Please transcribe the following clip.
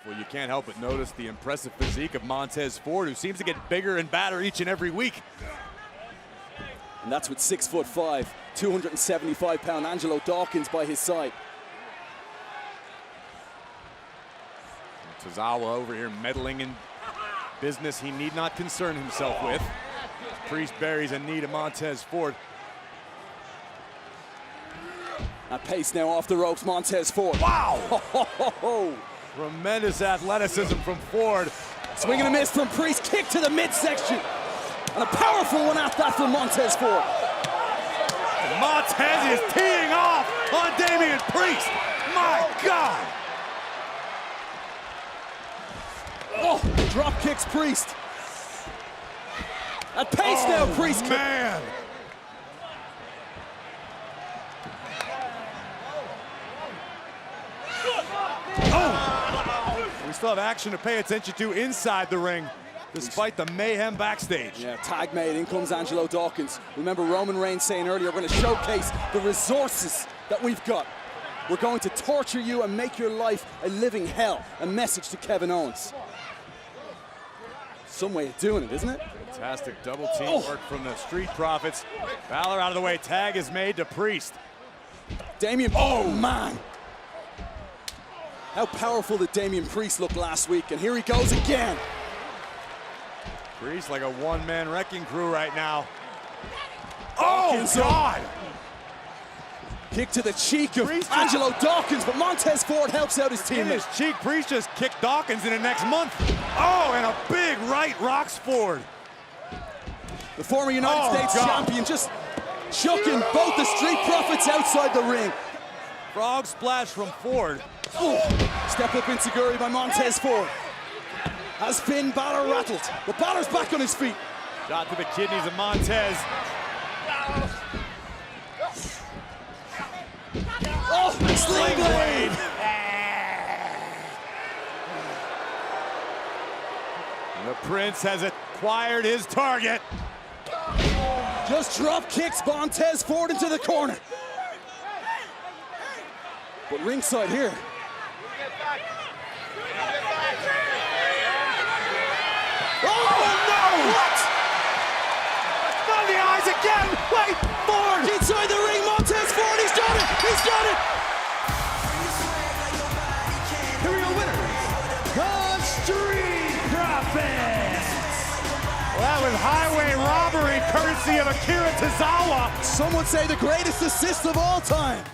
Well, you can't help but notice the impressive physique of Montez Ford, who seems to get bigger and badder each and every week. And that's with 6'5", 275-pound Angelo Dawkins by his side. Tozawa over here meddling in business he need not concern himself with. Priest buries a knee to Montez Ford. At pace now off the ropes, Montez Ford. Wow! Ho, ho, ho, ho. Tremendous athleticism from Ford. Swing and a miss from Priest, kick to the midsection. And a powerful one at that from Montez Ford. Montez is teeing off on Damian Priest. My God! Oh, drop kicks Priest. At pace now, Priest. Man! We still have action to pay attention to inside the ring, despite the mayhem backstage. Yeah, tag made, in comes Angelo Dawkins. Remember Roman Reigns saying earlier, we're going to showcase the resources that we've got. We're going to torture you and make your life a living hell. A message to Kevin Owens. Some way of doing it, isn't it? Fantastic double teamwork from the Street Profits. Balor out of the way, tag is made to Priest. Damian, oh man! How powerful did Damian Priest look last week? And here he goes again. Priest like a one-man wrecking crew right now. Dawkins, oh, God! Kick to the cheek of Priest Angelo Dawkins, but Montez Ford helps out his team. In his cheek, Priest just kicked Dawkins in the next month. Oh, and a big right rocks Ford. The former United States champion just chucking both the Street Profits outside the ring. Frog splash from Ford. Oh, step up enziguri by Montez Ford. Has Finn Balor rattled, but Balor's back on his feet. Shot to the kidneys of Montez. Oh, sling blade! The Prince has acquired his target. Just drop kicks Montez Ford into the corner. But ringside here. Oh no! What? On the eyes again! Wait! Ford! Inside the ring, Montez Ford, he's done it! He's done it! Here are your winners, the Street Profits! Well, that was highway robbery courtesy of Akira Tozawa. Some would say the greatest assist of all time.